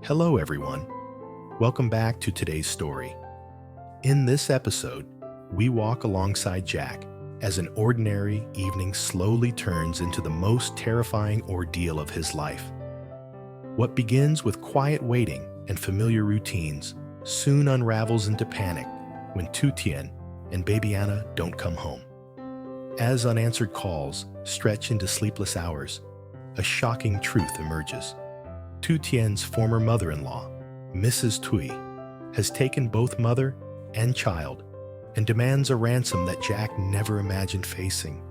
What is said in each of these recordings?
Hello, everyone. Welcome back to today's story. In this episode, we walk alongside Jack as an ordinary evening slowly turns into the most terrifying ordeal of his life. What begins with quiet waiting and familiar routines soon unravels into panic when Tu Tien and baby Anna don't come home. As unanswered calls stretch into sleepless hours, a shocking truth emerges. Tu Tien's former mother-in-law, Mrs. Tui, has taken both mother and child and demands a ransom that Jack never imagined facing.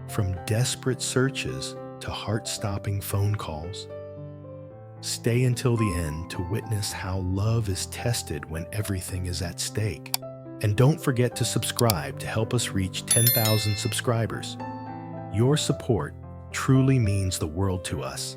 From desperate searches to heart-stopping phone calls. Stay until the end to witness how love is tested when everything is at stake. And don't forget to subscribe to help us reach 10,000 subscribers. Your support truly means the world to us.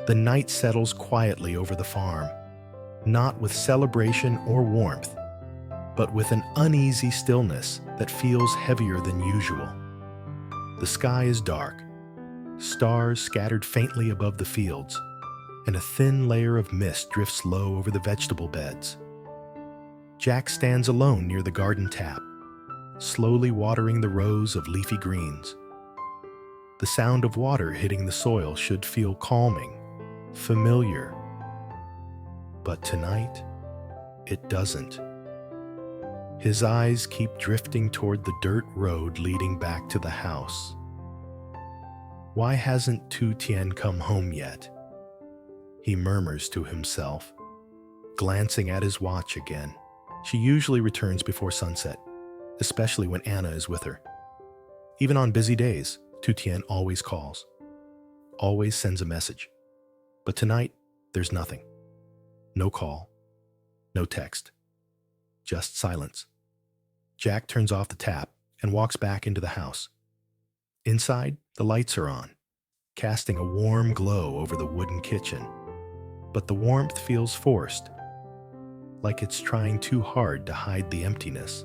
The night settles quietly over the farm, not with celebration or warmth, but with an uneasy stillness that feels heavier than usual. The sky is dark, stars scattered faintly above the fields, and a thin layer of mist drifts low over the vegetable beds. Jack stands alone near the garden tap, slowly watering the rows of leafy greens. The sound of water hitting the soil should feel calming, familiar. But tonight, it doesn't. His eyes keep drifting toward the dirt road leading back to the house. Why hasn't Tu Tien come home yet? He murmurs to himself, glancing at his watch again. She usually returns before sunset, especially when Anna is with her. Even on busy days, Tu Tien always calls, always sends a message. But tonight, there's nothing. No call, no text, just silence. Jack turns off the tap and walks back into the house. Inside, the lights are on, casting a warm glow over the wooden kitchen. But the warmth feels forced, like it's trying too hard to hide the emptiness.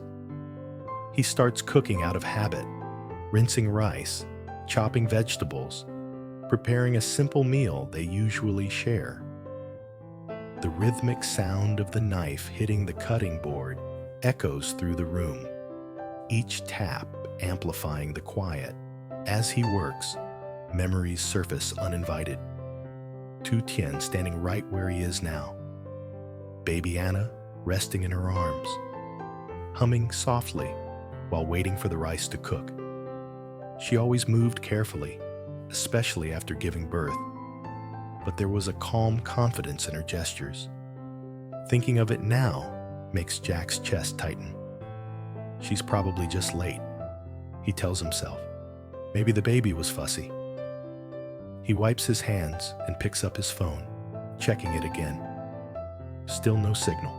He starts cooking out of habit, rinsing rice, chopping vegetables, preparing a simple meal they usually share. The rhythmic sound of the knife hitting the cutting board echoes through the room, each tap amplifying the quiet. As he works, memories surface uninvited. Tu Tien standing right where he is now. Baby Anna resting in her arms, humming softly while waiting for the rice to cook. She always moved carefully, especially after giving birth, but there was a calm confidence in her gestures. Thinking of it now makes Jack's chest tighten. She's probably just late, he tells himself. Maybe the baby was fussy. He wipes his hands and picks up his phone, checking it again. Still no signal.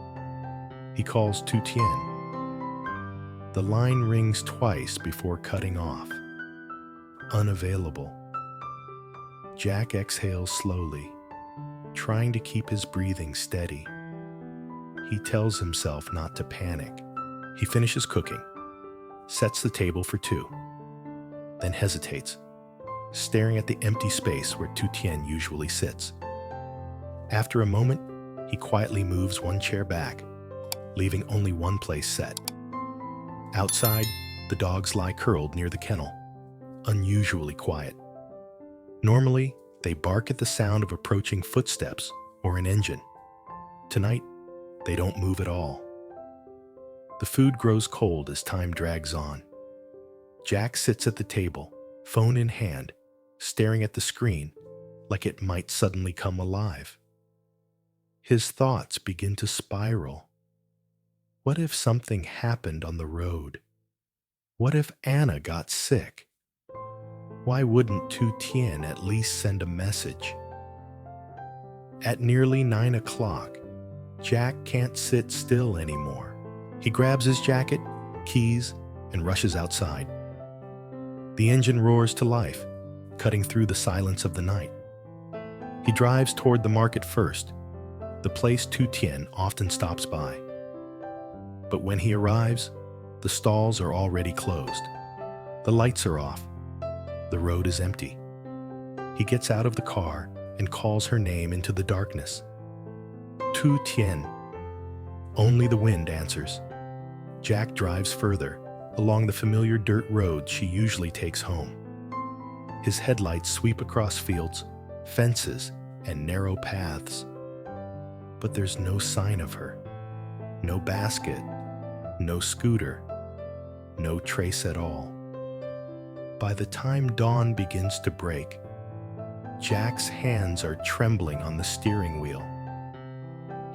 He calls Tu Tien. The line rings twice before cutting off. Unavailable. Jack exhales slowly, trying to keep his breathing steady. He tells himself not to panic. He finishes cooking, sets the table for two, then hesitates, staring at the empty space where Tu Tien usually sits. After a moment, he quietly moves one chair back, leaving only one place set. Outside, the dogs lie curled near the kennel, unusually quiet. Normally, they bark at the sound of approaching footsteps or an engine. Tonight, they don't move at all. The food grows cold as time drags on. Jack sits at the table, phone in hand, staring at the screen like it might suddenly come alive. His thoughts begin to spiral. What if something happened on the road? What if Anna got sick? Why wouldn't Tu Tien at least send a message? At nearly 9 o'clock, Jack can't sit still anymore. He grabs his jacket, keys, and rushes outside. The engine roars to life, cutting through the silence of the night. He drives toward the market first, the place Tu Tien often stops by. But when he arrives, the stalls are already closed. The lights are off. The road is empty. He gets out of the car and calls her name into the darkness. Tu Tien. Only the wind answers. Jack drives further, along the familiar dirt road she usually takes home. His headlights sweep across fields, fences, and narrow paths. But there's no sign of her. No basket, no scooter, no trace at all. By the time dawn begins to break, Jack's hands are trembling on the steering wheel.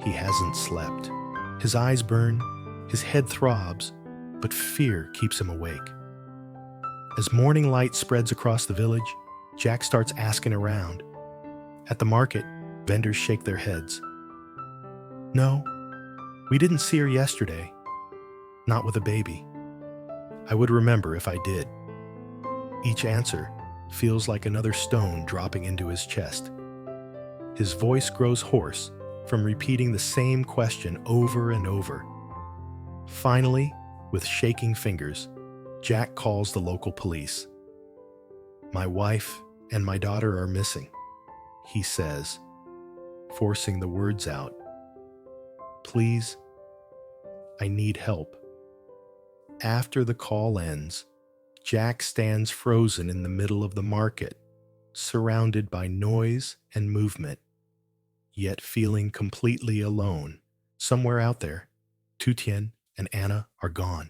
He hasn't slept. His eyes burn, his head throbs, but fear keeps him awake. As morning light spreads across the village, Jack starts asking around. At the market, vendors shake their heads. No, we didn't see her yesterday. Not with a baby. I would remember if I did. Each answer feels like another stone dropping into his chest. His voice grows hoarse from repeating the same question over and over. Finally, with shaking fingers, Jack calls the local police. My wife and my daughter are missing, he says, forcing the words out. Please, I need help. After the call ends, Jack stands frozen in the middle of the market, surrounded by noise and movement, yet feeling completely alone. Somewhere out there, Tu Tien and Anna are gone,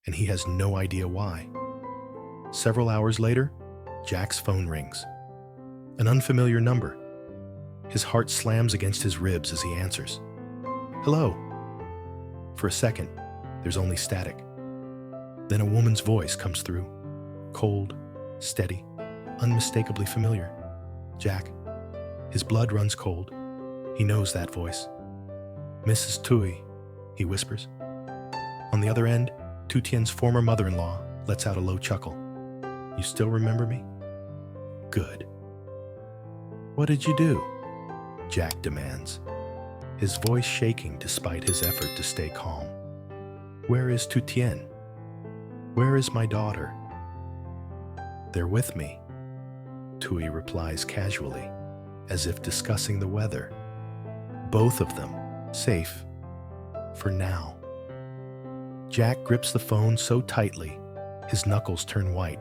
and he has no idea why. Several hours later, Jack's phone rings. An unfamiliar number. His heart slams against his ribs as he answers. Hello. For a second, there's only static. Then a woman's voice comes through, cold, steady, unmistakably familiar. Jack. His blood runs cold. He knows that voice. Mrs. Tui, he whispers. On the other end, Tu Tien's former mother-in-law lets out a low chuckle. You still remember me? Good. What did you do? Jack demands, his voice shaking despite his effort to stay calm. Where is Tu Tien? Where is my daughter? They're with me, Tui replies casually, as if discussing the weather. Both of them safe, for now. Jack grips the phone so tightly, his knuckles turn white.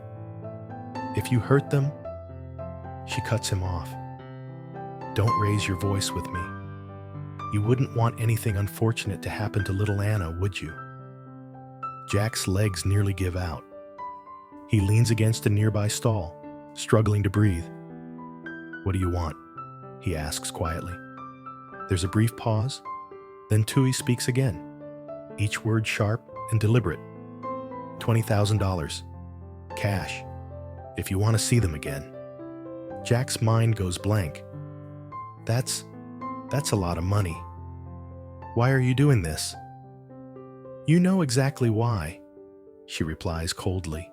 If you hurt them, she cuts him off. Don't raise your voice with me. You wouldn't want anything unfortunate to happen to little Anna, would you? Jack's legs nearly give out. He leans against a nearby stall, struggling to breathe. What do you want? He asks quietly. There's a brief pause, then Tui speaks again, each word sharp and deliberate. $20,000. Cash. If you want to see them again. Jack's mind goes blank. That's a lot of money. Why are you doing this? You know exactly why, she replies coldly.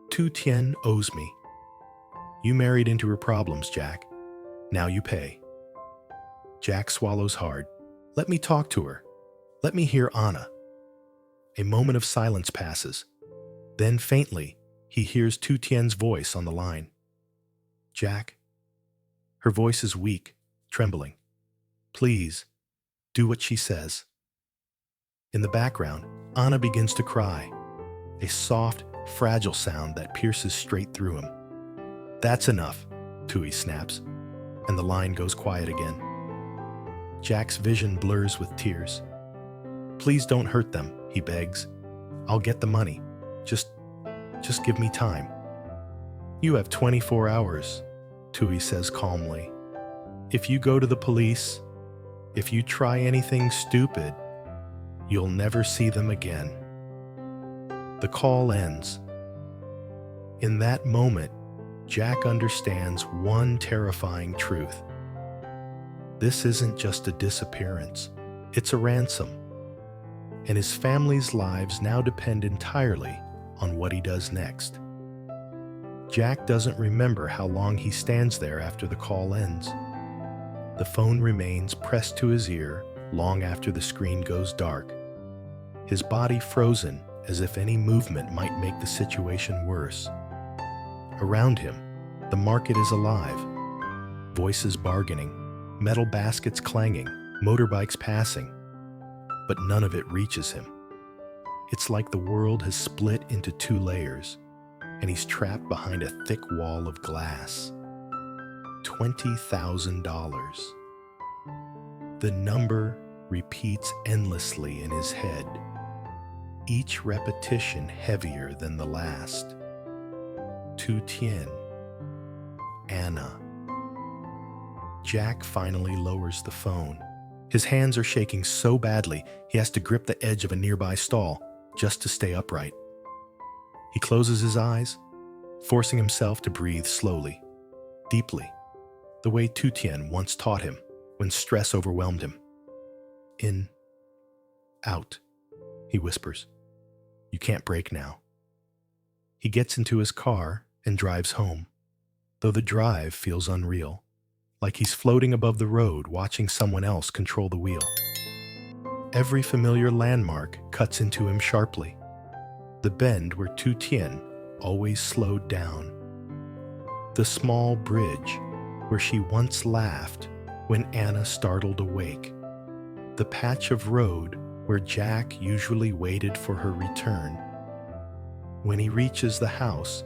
Tu Tien owes me. You married into her problems, Jack. Now you pay. Jack swallows hard. Let me talk to her. Let me hear Anna. A moment of silence passes. Then faintly, he hears Tu Tien's voice on the line. Jack. Her voice is weak, trembling. Please, do what she says. In the background, Anna begins to cry, a soft, fragile sound that pierces straight through him. That's enough, Tui snaps, and the line goes quiet again. Jack's vision blurs with tears. Please don't hurt them, he begs. I'll get the money. Just give me time. You have 24 hours, Tui says calmly. If you go to the police, if you try anything stupid, you'll never see them again. The call ends. In that moment, Jack understands one terrifying truth. This isn't just a disappearance, it's a ransom. And his family's lives now depend entirely on what he does next. Jack doesn't remember how long he stands there after the call ends. The phone remains pressed to his ear long after the screen goes dark, his body frozen as if any movement might make the situation worse. Around him, the market is alive, voices bargaining, metal baskets clanging, motorbikes passing, but none of it reaches him. It's like the world has split into two layers, and he's trapped behind a thick wall of glass. $20,000. The number repeats endlessly in his head, each repetition heavier than the last. Tu Tien, Anna. Jack finally lowers the phone. His hands are shaking so badly he has to grip the edge of a nearby stall just to stay upright. He closes his eyes, forcing himself to breathe slowly, deeply, the way Tu Tien once taught him when stress overwhelmed him. In, out, he whispers. You can't break now. He gets into his car and drives home, though the drive feels unreal, like he's floating above the road watching someone else control the wheel. Every familiar landmark cuts into him sharply. The bend where Tu Tien always slowed down. The small bridge where she once laughed when Anna startled awake. The patch of road where Jack usually waited for her return. When he reaches the house,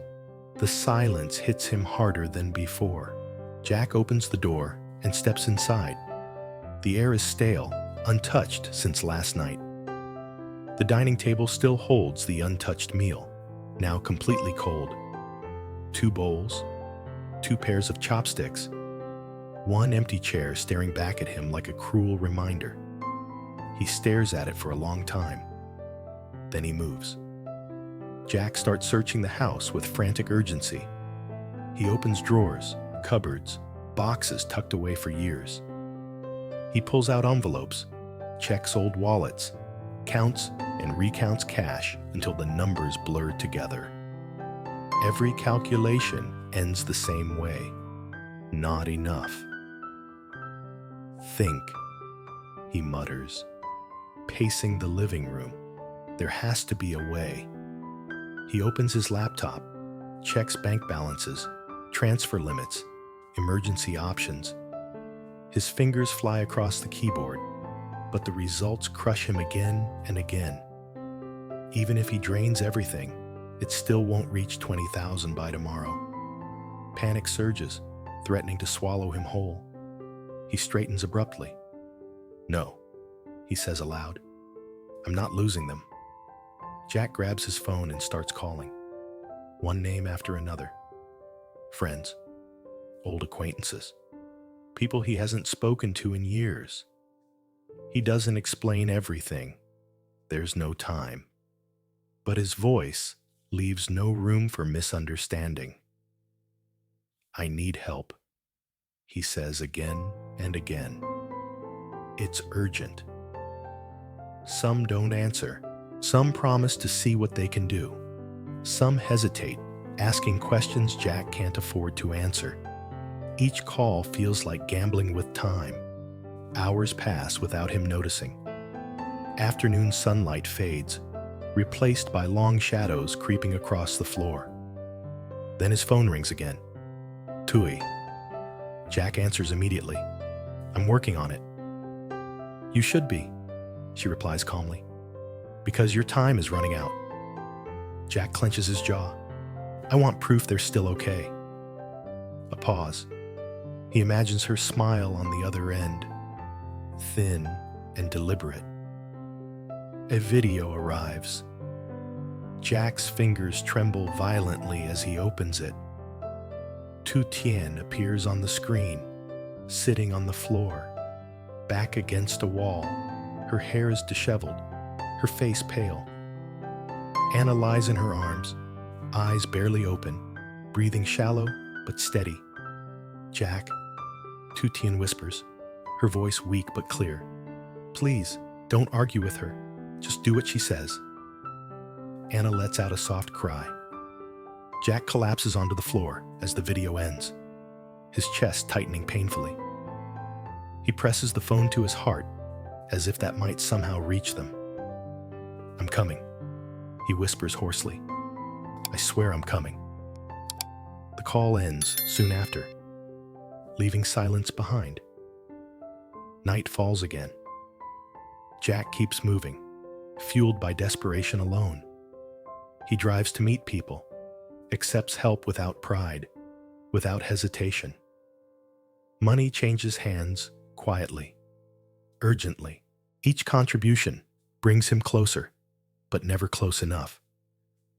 the silence hits him harder than before. Jack opens the door and steps inside. The air is stale, untouched since last night. The dining table still holds the untouched meal, now completely cold. 2 bowls, 2 pairs of chopsticks, 1 empty chair staring back at him like a cruel reminder. He stares at it for a long time. Then he moves. Jack starts searching the house with frantic urgency. He opens drawers, cupboards, boxes tucked away for years. He pulls out envelopes, checks old wallets, counts and recounts cash until the numbers blur together. Every calculation ends the same way. Not enough. Think, he mutters, pacing the living room. There has to be a way. He opens his laptop, checks bank balances, transfer limits, emergency options. His fingers fly across the keyboard, but the results crush him again and again. Even if he drains everything, it still won't reach 20,000 by tomorrow. Panic surges, threatening to swallow him whole. He straightens abruptly. No, he says aloud. I'm not losing them. Jack grabs his phone and starts calling. One name after another. Friends, old acquaintances, people he hasn't spoken to in years. He doesn't explain everything. There's no time. But his voice leaves no room for misunderstanding. I need help, he says again and again. It's urgent. Some don't answer. Some promise to see what they can do. Some hesitate, asking questions Jack can't afford to answer. Each call feels like gambling with time. Hours pass without him noticing. Afternoon sunlight fades, replaced by long shadows creeping across the floor. Then his phone rings again. Tui. Jack answers immediately. I'm working on it. You should be, she replies calmly, because your time is running out. Jack clenches his jaw. I want proof they're still okay. A pause. He imagines her smile on the other end, thin and deliberate. A video arrives. Jack's fingers tremble violently as he opens it. Tu Tien appears on the screen, sitting on the floor, back against a wall. Her hair is disheveled, her face pale. Anna lies in her arms, eyes barely open, breathing shallow but steady. Jack, Tu Tien whispers, her voice weak but clear. Please, don't argue with her. Just do what she says. Anna lets out a soft cry. Jack collapses onto the floor as the video ends, his chest tightening painfully. He presses the phone to his heart, as if that might somehow reach them. I'm coming, he whispers hoarsely. I swear I'm coming. The call ends soon after, leaving silence behind. Night falls again. Jack keeps moving, fueled by desperation alone. He drives to meet people, accepts help without pride, without hesitation. Money changes hands quietly, urgently. Each contribution brings him closer, but never close enough.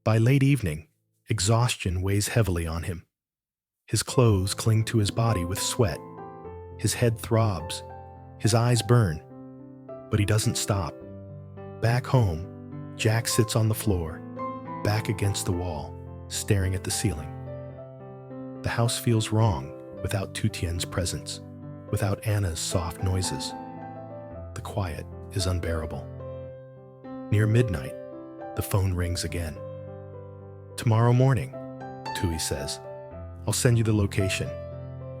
By late evening, exhaustion weighs heavily on him. His clothes cling to his body with sweat. His head throbs. His eyes burn. But he doesn't stop. Back home, Jack sits on the floor, back against the wall, staring at the ceiling. The house feels wrong without Tu Tien's presence, without Anna's soft noises. The quiet is unbearable. Near midnight, the phone rings again. "Tomorrow morning," Tui says. "I'll send you the location.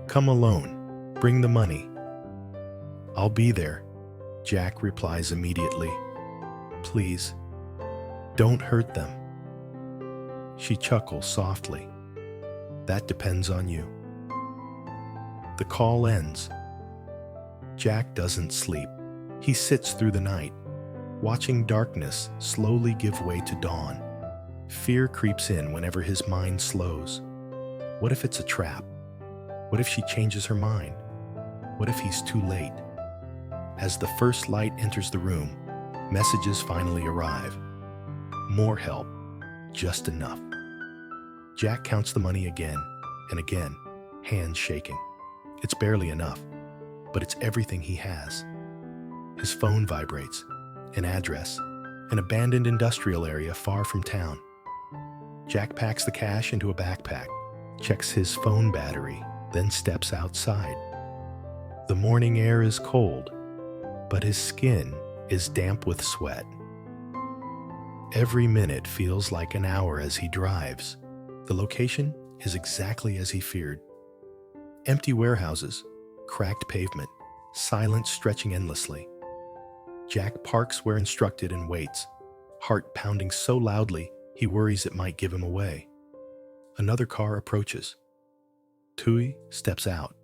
Come alone. Bring the money." "I'll be there," Jack replies immediately. "Please, don't hurt them." She chuckles softly. "That depends on you." The call ends. Jack doesn't sleep. He sits through the night, watching darkness slowly give way to dawn. Fear creeps in whenever his mind slows. What if it's a trap? What if she changes her mind? What if he's too late? As the first light enters the room, messages finally arrive. More help, just enough. Jack counts the money again and again, hands shaking. It's barely enough, but it's everything he has. His phone vibrates. An address, an abandoned industrial area far from town. Jack packs the cash into a backpack, checks his phone battery, then steps outside. The morning air is cold, but his skin is damp with sweat. Every minute feels like an hour as he drives. The location is exactly as he feared. Empty warehouses, cracked pavement, silence stretching endlessly. Jack parks where instructed and waits, heart pounding so loudly he worries it might give him away. Another car approaches. Tui steps out,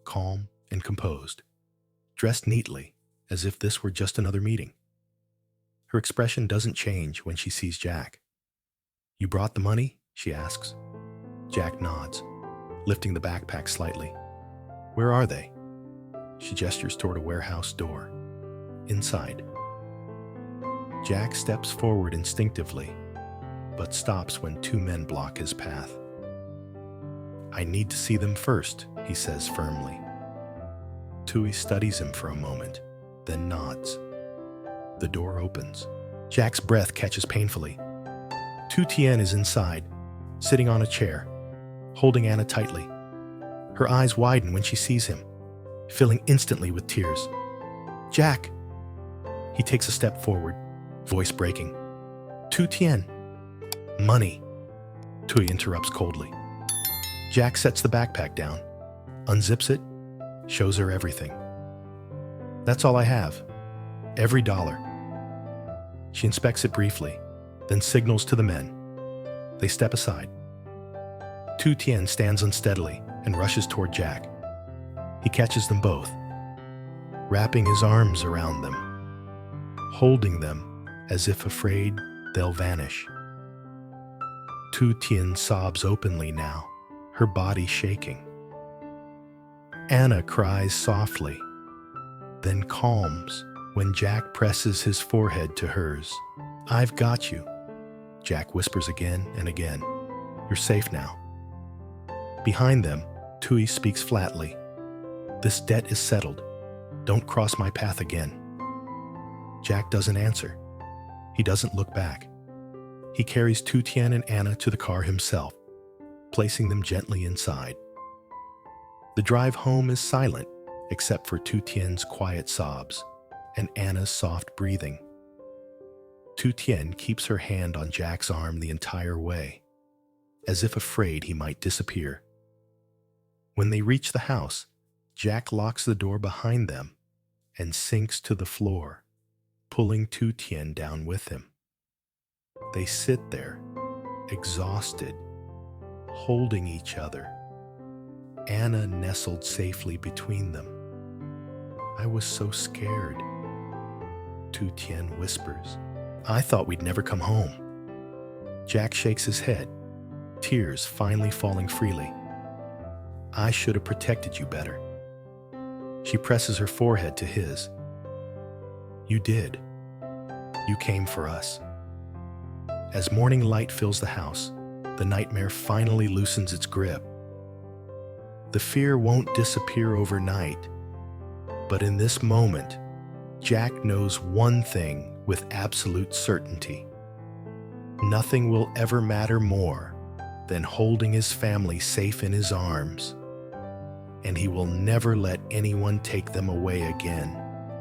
calm and composed, dressed neatly as if this were just another meeting. Her expression doesn't change when she sees Jack. "You brought the money?" she asks. Jack nods, lifting the backpack slightly. "Where are they?" She gestures toward a warehouse door. Inside. Jack steps forward instinctively, but stops when two men block his path. "I need to see them first," he says firmly. Tui studies him for a moment, then nods. The door opens. Jack's breath catches painfully. Tu Tien is inside, sitting on a chair, holding Anna tightly. Her eyes widen when she sees him, filling instantly with tears. "Jack!" He takes a step forward, voice breaking. "Tu Tien!" "Money!" Tui interrupts coldly. Jack sets the backpack down, unzips it, shows her everything. "That's all I have. Every dollar." She inspects it briefly, then signals to the men. They step aside. Tu Tien stands unsteadily and rushes toward Jack. He catches them both, wrapping his arms around them, holding them as if afraid they'll vanish. Tu Tien sobs openly now, her body shaking. Anna cries softly, then calms when Jack presses his forehead to hers. "I've got you," Jack whispers again and again. "You're safe now." Behind them, Tui speaks flatly. "This debt is settled. Don't cross my path again." Jack doesn't answer. He doesn't look back. He carries Tu Tien and Anna to the car himself, placing them gently inside. The drive home is silent, except for Tu Tien's quiet sobs and Anna's soft breathing. Tu Tien keeps her hand on Jack's arm the entire way, as if afraid he might disappear. When they reach the house, Jack locks the door behind them and sinks to the floor, pulling Tu Tien down with him. They sit there, exhausted, holding each other, Anna nestled safely between them. I was so scared, Tu Tien whispers. I thought we'd never come home. Jack shakes his head, tears finally falling freely. I should have protected you better. She presses her forehead to his. You did. You came for us. As morning light fills the house, the nightmare finally loosens its grip. The fear won't disappear overnight, but in this moment, Jack knows one thing with absolute certainty. Nothing will ever matter more than holding his family safe in his arms, and he will never let anyone take them away again.